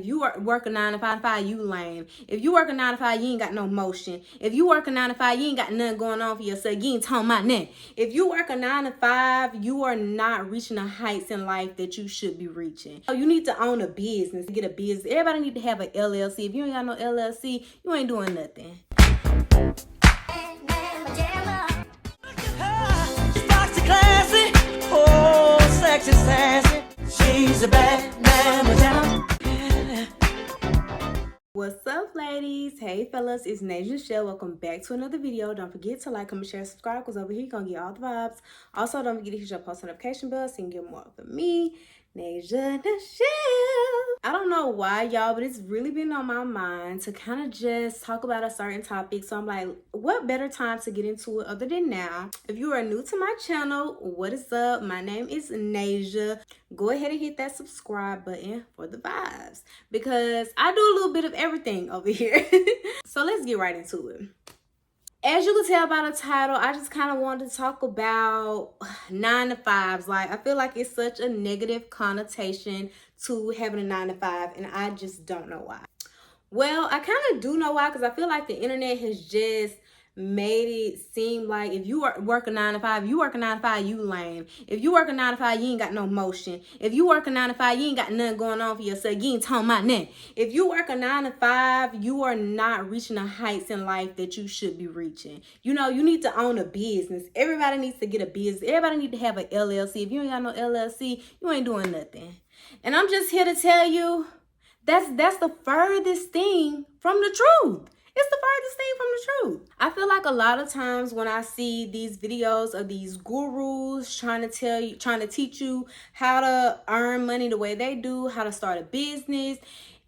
If you work a 9 to 5, you lame. If you work a 9 to 5, you ain't got no motion. If you work a 9 to 5, you ain't got nothing going on for yourself. You ain't talking about nothing. If you work a 9 to 5, you are not reaching the heights in life that you should be reaching. So you need to own a business, get a business. Everybody need to have an LLC. If you ain't got no LLC, you ain't doing nothing. Sexy, sassy. She's a bad man. What's up, ladies? Hey fellas, it's Nasia Shell. Welcome back to another video. Don't forget to like, comment, share, subscribe, because over here you're gonna get all the vibes. Also, don't forget to hit your post notification bell so you can get more from me, Nasia Shell. I don't know why, y'all, but it's really been on my mind to kind of just talk about a certain topic. So I'm like, what better time to get into it other than now? If you are new to my channel, what is up? My name is Nasia. Go ahead and hit that subscribe button for the vibes, because I do a little bit of everything over here. So let's get right into it. As you can tell by the title, I just kind of wanted to talk about 9 to 5s. Like, I feel like it's such a negative connotation to having a 9 to 5, and I just don't know why. Well, I kind of do know why, because I feel like the internet has just made it seem like if you work a 9 to 5, you work a 9 to 5, you lame. If you work a 9 to 5, you ain't got no motion. If you work a 9 to 5, you ain't got nothing going on for yourself. You ain't talking about nothing. If you work a 9 to 5, you are not reaching the heights in life that you should be reaching. You know, you need to own a business. Everybody needs to get a business. Everybody need to have an LLC. If you ain't got no LLC, you ain't doing nothing. And I'm just here to tell you, that's the furthest thing from the truth. It's the furthest thing from the truth. I feel like a lot of times when I see these videos of these gurus trying to teach you how to earn money the way they do, how to start a business,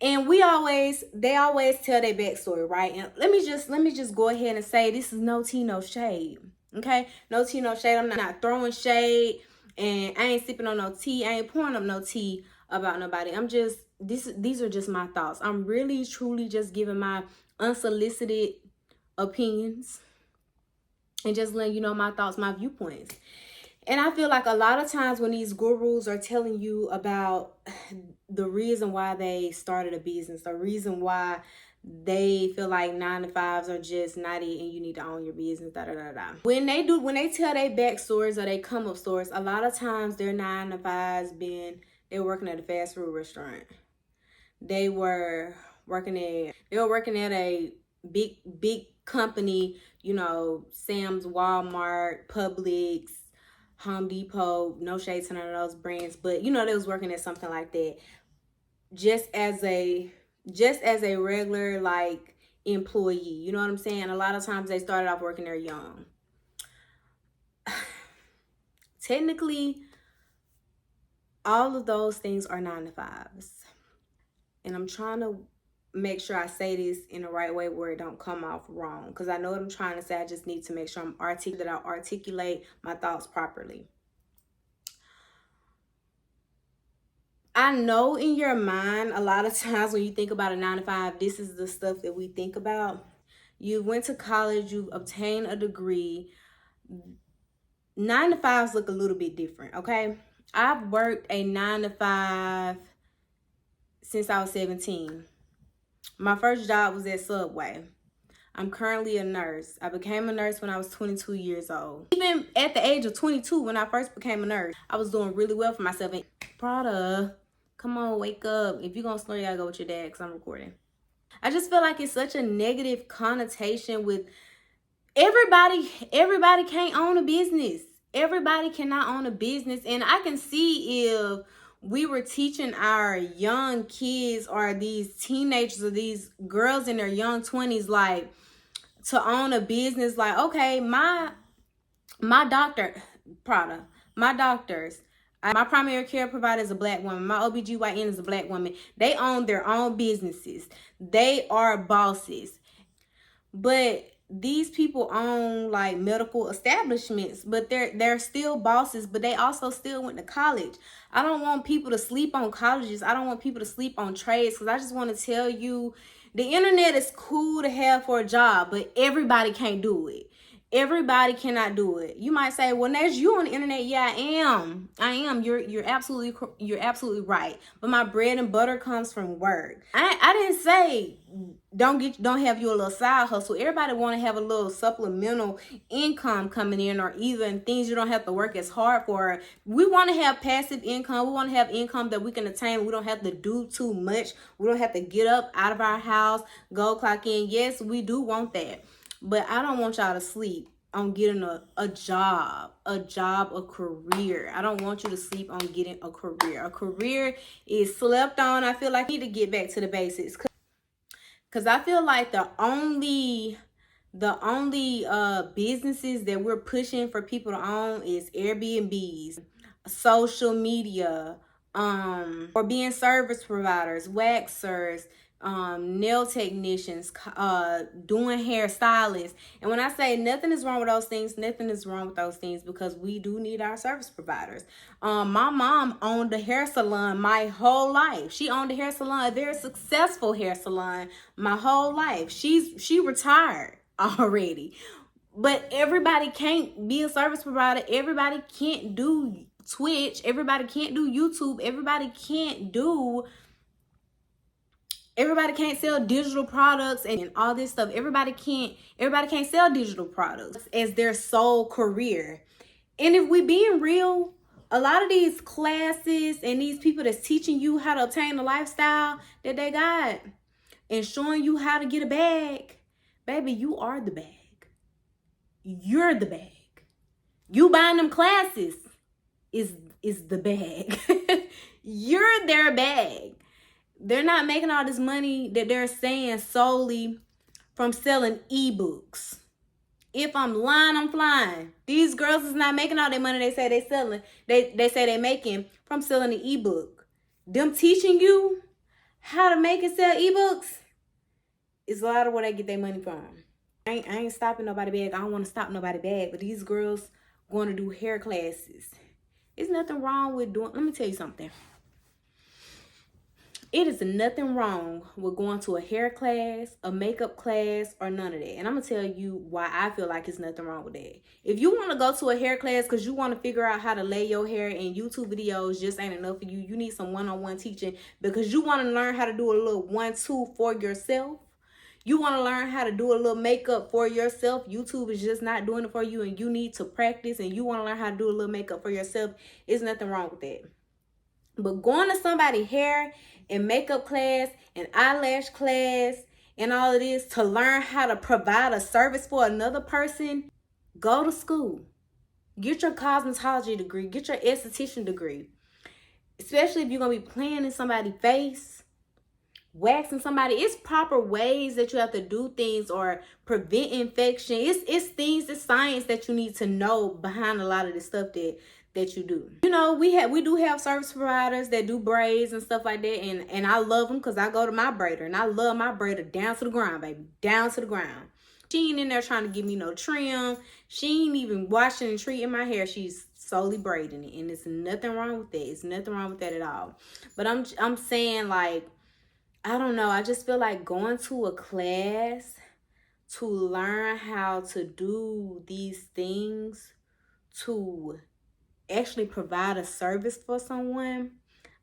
and they always tell their backstory, right? And let me just go ahead and say, this is no tea, no shade. Okay? No tea, no shade. I'm not throwing shade, and I ain't sipping on no tea. I ain't pouring up no tea about nobody. I'm just, these are just my thoughts. I'm really truly just giving my unsolicited opinions and just letting you know my thoughts, my viewpoints. And I feel like a lot of times when these gurus are telling you about the reason why they started a business, the reason why they feel like 9 to 5s are just not it and you need to own your business, When they tell their backstories or they come up stories, a lot of times their 9 to 5s they're working at a fast food restaurant. They were working at a big company, you know, Sam's, Walmart, Publix, Home Depot. No shade to none of those brands, but you know, they was working at something like that just as a regular like employee. You know what I'm saying? A lot of times they started off working there young. Technically, all of those things are 9 to 5s. And I'm trying to make sure I say this in the right way where it don't come off wrong, because I know what I'm trying to say. I just need to make sure I articulate my thoughts properly. I know in your mind, a lot of times when you think about a 9 to 5, this is the stuff that we think about. You went to college, you obtained a degree. 9 to 5s look a little bit different, okay? I've worked a 9 to 5 since I was 17. My first job was at Subway. I'm currently a nurse. I became a nurse when I was 22 years old. Even at the age of 22, when I first became a nurse, I was doing really well for myself. And Prada, come on, wake up. If you're gonna snore, you gotta go with your dad, because I'm recording. I just feel like it's such a negative connotation with everybody can't own a business. Everybody cannot own a business. And I can see if we were teaching our young kids or these teenagers or these girls in their young 20s, like, to own a business, like, okay, my doctors, my primary care provider is a black woman. My OBGYN is a black woman. They own their own businesses. They are bosses. But these people own like medical establishments, but they're still bosses, but they also still went to college. I don't want people to sleep on colleges. I don't want people to sleep on trades, because I just want to tell you, the internet is cool to have for a job, but everybody can't do it. Everybody cannot do it. You might say, well, Nash, you on the internet. Yeah, I am. You're absolutely right. But my bread and butter comes from work. I didn't say don't have you a little side hustle. Everybody want to have a little supplemental income coming in, or even things you don't have to work as hard for. We want to have passive income. We want to have income that we can attain. We don't have to do too much. We don't have to get up out of our house, go clock in. Yes, we do want that. But I don't want y'all to sleep on getting a job, a career. I don't want you to sleep on getting a career. A career is slept on. I feel like I need to get back to the basics. Because I feel like the only businesses that we're pushing for people to own is Airbnbs, social media, or being service providers, waxers, nail technicians, doing hairstylists. And when I say nothing is wrong with those things, nothing is wrong with those things, because we do need our service providers. My mom owned a hair salon my whole life. She owned a hair salon, a very successful hair salon, my whole life. She retired already. But everybody can't be a service provider. Everybody can't do Twitch. Everybody can't do YouTube. Everybody can't sell digital products and all this stuff. Everybody can't sell digital products as their sole career. And if we being real, a lot of these classes and these people that's teaching you how to obtain the lifestyle that they got and showing you how to get a bag, baby, you are the bag. You're the bag. You buying them classes is the bag. You're their bag. They're not making all this money that they're saying solely from selling ebooks. If I'm lying, I'm flying. These girls is not making all their money they say they selling. They say they making from selling the ebook. Them teaching you how to make and sell ebooks is a lot of where they get their money from. I ain't stopping nobody bag. I don't want to stop nobody bag. But these girls going to do hair classes. There's nothing wrong with doing. Let me tell you something. It is nothing wrong with going to a hair class, a makeup class, or none of that. And I'm going to tell you why I feel like it's nothing wrong with that. If you want to go to a hair class because you want to figure out how to lay your hair, and YouTube videos just ain't enough for you, you need some one-on-one teaching because you want to learn how to do a little 1-2 for yourself. You want to learn how to do a little makeup for yourself. YouTube is just not doing it for you, and you need to practice, and you want to learn how to do a little makeup for yourself. There's nothing wrong with that. But going to somebody's hair and makeup class and eyelash class and all of this to learn how to provide a service for another person, go to school. Get your cosmetology degree. Get your esthetician degree. Especially if you're going to be playing in somebody's face, waxing somebody. It's proper ways that you have to do things or prevent infection. It's things, it's science that you need to know behind a lot of the stuff that you do. You know, we do have service providers that do braids and stuff like that, and I love them because I go to my braider, and I love my braider down to the ground, baby, down to the ground. She ain't in there trying to give me no trim. She ain't even washing and treating my hair. She's solely braiding it, and there's nothing wrong with that. It's nothing wrong with that at all. But I'm saying, like, I don't know. I just feel like going to a class to learn how to do these things, to actually provide a service for someone,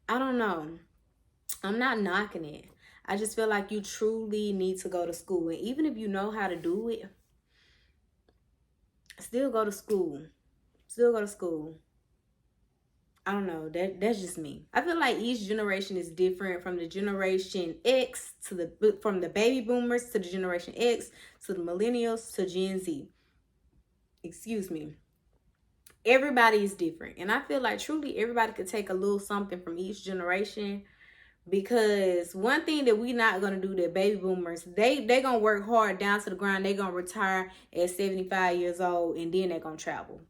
I don't know. I'm not knocking it. I just feel like you truly need to go to school. And even if you know how to do it, still go to school. Still go to school. I don't know. That's just me. I feel like each generation is different, from the generation X from the baby boomers to the generation X to the millennials to Gen Z. Excuse me. Everybody is different, and I feel like truly everybody could take a little something from each generation, because one thing that we not gonna do, that baby boomers, they gonna work hard down to the ground. They gonna retire at 75 years old, and then they gonna travel.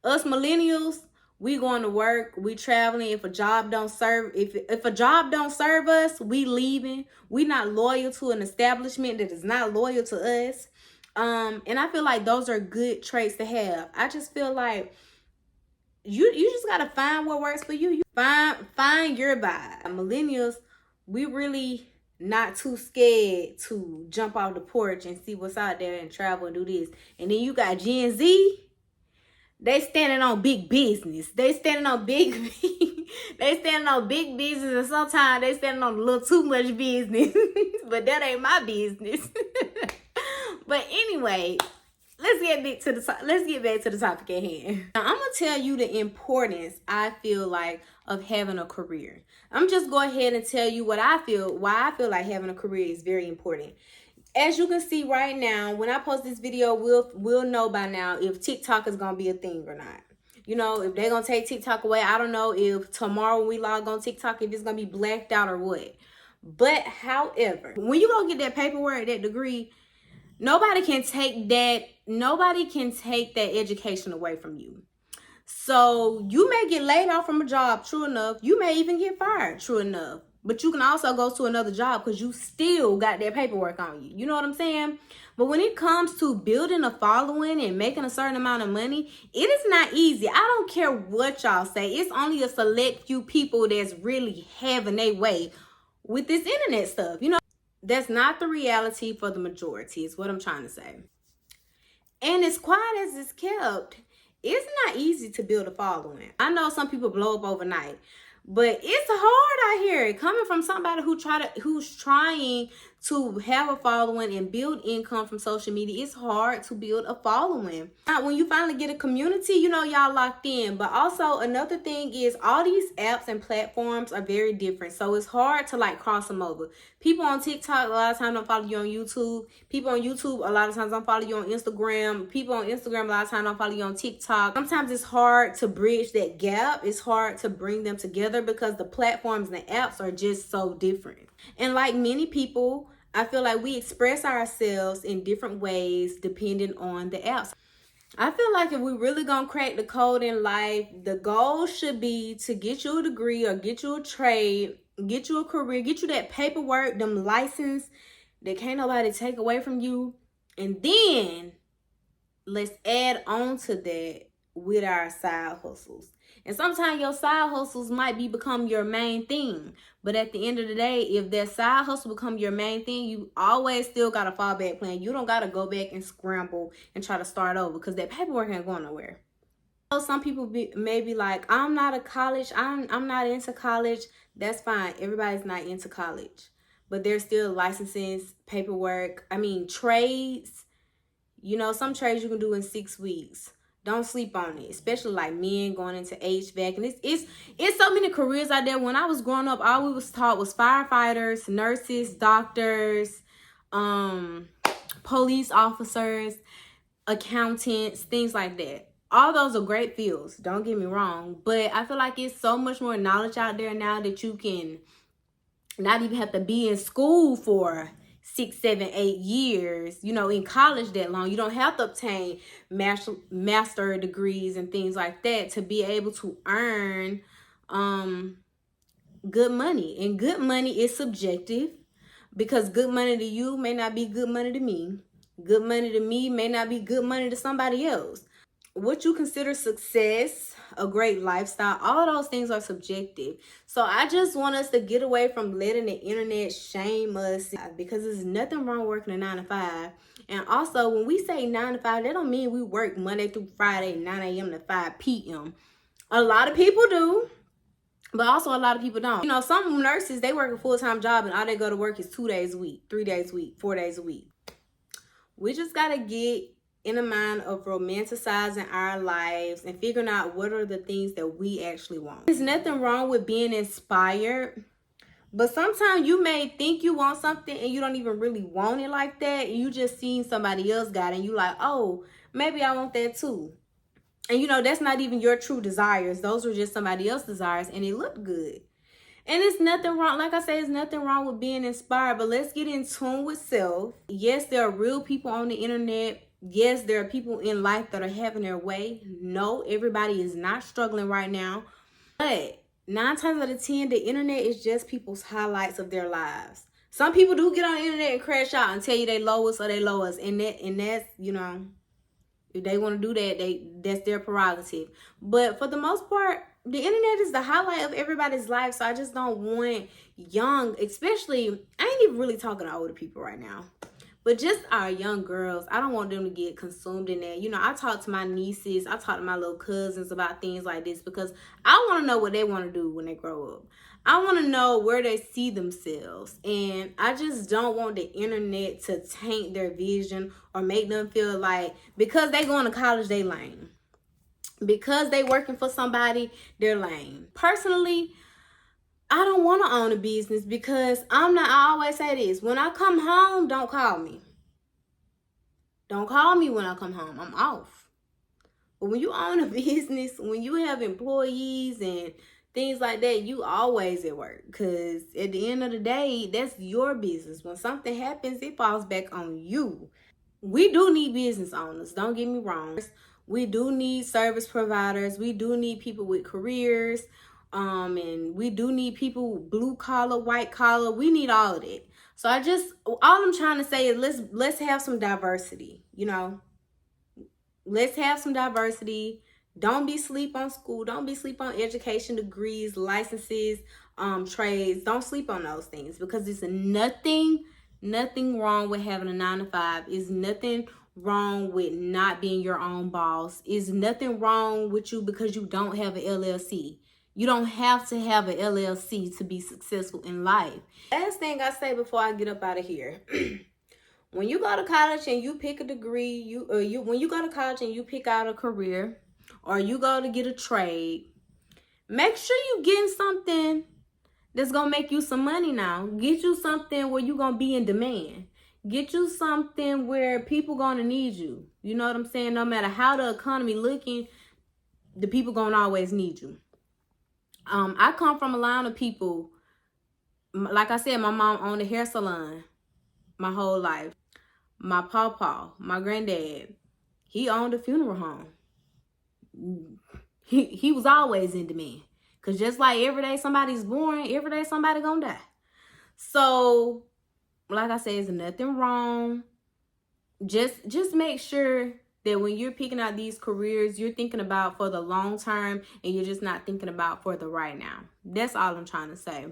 Us millennials, we going to work, we traveling. If a job don't serve, if a job don't serve us, we leaving. We not loyal to an establishment that is not loyal to us. And I feel like those are good traits to have. I just feel like you just gotta find what works for you. You find your vibe. Millennials, we really not too scared to jump off the porch and see what's out there and travel and do this. And then you got Gen Z. They standing on big business. They standing on big they standing on big business, and sometimes they standing on a little too much business. But that ain't my business. But anyway, let's get back to the topic at hand. Now, I'm gonna tell you the importance I feel like of having a career. I'm just go ahead and tell you why I feel like having a career is very important. As you can see right now, when I post this video, we'll know by now if TikTok is gonna be a thing or not. You know, if they're gonna take TikTok away. I don't know if tomorrow when we log on TikTok, if it's gonna be blacked out or what. But however, when you go get that paperwork, that degree, nobody can take that education away from you. So you may get laid off from a job, true enough. You may even get fired, true enough. But you can also go to another job because you still got that paperwork on you. You know what I'm saying? But when it comes to building a following and making a certain amount of money, it is not easy. I don't care what y'all say. It's only a select few people that's really having their way with this internet stuff. You know, that's not the reality for the majority, is what I'm trying to say. And as quiet as it's kept, it's not easy to build a following. I know some people blow up overnight, but it's hard out here coming from somebody who's trying to have a following and build income from social media. It's hard to build a following. When you finally get a community, you know, y'all locked in. But also another thing is all these apps and platforms are very different. So it's hard to like cross them over. People on TikTok a lot of times don't follow you on YouTube. People on YouTube a lot of times don't follow you on Instagram. People on Instagram a lot of times don't follow you on TikTok. Sometimes it's hard to bridge that gap. It's hard to bring them together because the platforms and the apps are just so different. And like many people, I feel like we express ourselves in different ways depending on the apps. I feel like if we really gonna crack the code in life, the goal should be to get you a degree or get you a trade, get you a career, get you that paperwork, them license that can't nobody take away from you. And then let's add on to that with our side hustles. And sometimes your side hustles might become your main thing. But at the end of the day, if that side hustle become your main thing, you always still got a fallback plan. You don't got to go back and scramble and try to start over because that paperwork ain't going nowhere. Some people may be like, I'm not into college. That's fine. Everybody's not into college. But there's still licenses, paperwork. Trades. You know, some trades you can do in 6 weeks. Don't sleep on it, especially like men going into HVAC. And it's so many careers out there. When I was growing up, all we was taught was firefighters, nurses, doctors, police officers, accountants, things like that. All those are great fields, don't get me wrong. But I feel like it's so much more knowledge out there now that you can not even have to be in school for 6, 7, 8 years, you know, in college that long. You don't have to obtain master degrees and things like that to be able to earn good money. And good money is subjective because good money to you may not be good money to me. Good money to me may not be good money to somebody else. What you consider success, a great lifestyle, all those things are subjective. So I just want us to get away from letting the internet shame us, because there's nothing wrong working a 9 to 5. And also, when we say 9 to 5, that don't mean we work Monday through Friday, 9 a.m. to 5 p.m. A lot of people do, but also a lot of people don't. You know, some nurses, they work a full-time job and all they go to work is 2 days a week, 3 days a week, 4 days a week. We just got to get in the mind of romanticizing our lives and figuring out what are the things that we actually want. There's nothing wrong with being inspired, but sometimes you may think you want something and you don't even really want it like that. You just seen somebody else got it and you like, oh, maybe I want that too. And you know, that's not even your true desires. Those were just somebody else's desires and it looked good. And it's nothing wrong, like I said, there's nothing wrong with being inspired, but let's get in tune with self. Yes, there are real people on the internet. Yes, there are people in life that are having their way. No, everybody is not struggling right now. But 9 times out of 10, the internet is just people's highlights of their lives. Some people do get on the internet and crash out and tell you they lowest or they lowest. And that's, you know, if they want to do that, that's their prerogative. But for the most part, the internet is the highlight of everybody's life. So I just don't want young, especially, I ain't even really talking to older people right now, but just our young girls, I don't want them to get consumed in that. You know, I talk to my nieces, I talk to my little cousins about things like this because I want to know what they want to do when they grow up. I want to know where they see themselves. And I just don't want the internet to taint their vision or make them feel like because they going to college, they lame. Because they working for somebody, they're lame. Personally, I don't want to own a business because I always say this. When I come home, don't call me. Don't call me when I come home. I'm off. But when you own a business, when you have employees and things like that, you always at work. Because at the end of the day, that's your business. When something happens, it falls back on you. We do need business owners. Don't get me wrong. We do need service providers. We do need people with careers. And we do need people blue collar, white collar. We need all of that. So all I'm trying to say is let's have some diversity, you know. Let's have some diversity. Don't be sleep on school. Don't be sleep on education, degrees, licenses, trades. Don't sleep on those things because it's nothing wrong with having a 9-to-5. It's nothing wrong with not being your own boss. It's nothing wrong with you because you don't have an LLC. You don't have to have an LLC to be successful in life. Last thing I say before I get up out of here. When you go to college and you pick a degree, when you go to college and you pick out a career or you go to get a trade, make sure you getting something that's going to make you some money now. Get you something where you're going to be in demand. Get you something where people going to need you. You know what I'm saying? No matter how the economy looking, the people going to always need you. I come from a line of people, like I said, my mom owned a hair salon my whole life. My pawpaw, my granddad, he owned a funeral home. He was always in demand. Because just like every day somebody's born, every day somebody gonna die. So, like I said, there's nothing wrong. Just make sure that when you're picking out these careers, you're thinking about for the long term and you're just not thinking about for the right now. That's all I'm trying to say.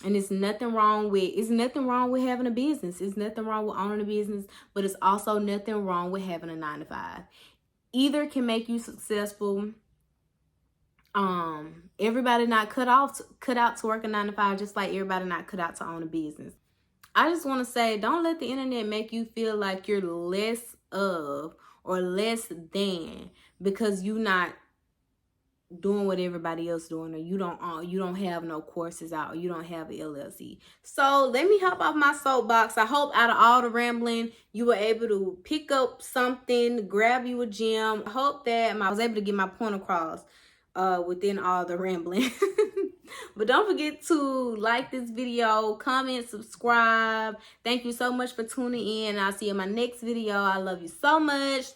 And it's nothing wrong with having a business. It's nothing wrong with owning a business, but it's also nothing wrong with having a 9-to-5. Either can make you successful. Everybody not cut out to work a 9-to-5, just like everybody not cut out to own a business. I just want to say, don't let the internet make you feel like you're less of or less than because you not doing what everybody else doing, or you don't have no courses out, or you don't have an LLC. So let me hop off my soapbox. I hope out of all the rambling, you were able to pick up something, grab you a gem. I hope that I was able to get my point across within all the rambling. But don't forget to like this video, comment, subscribe. Thank you so much for tuning in. I'll see you in my next video. I love you so much.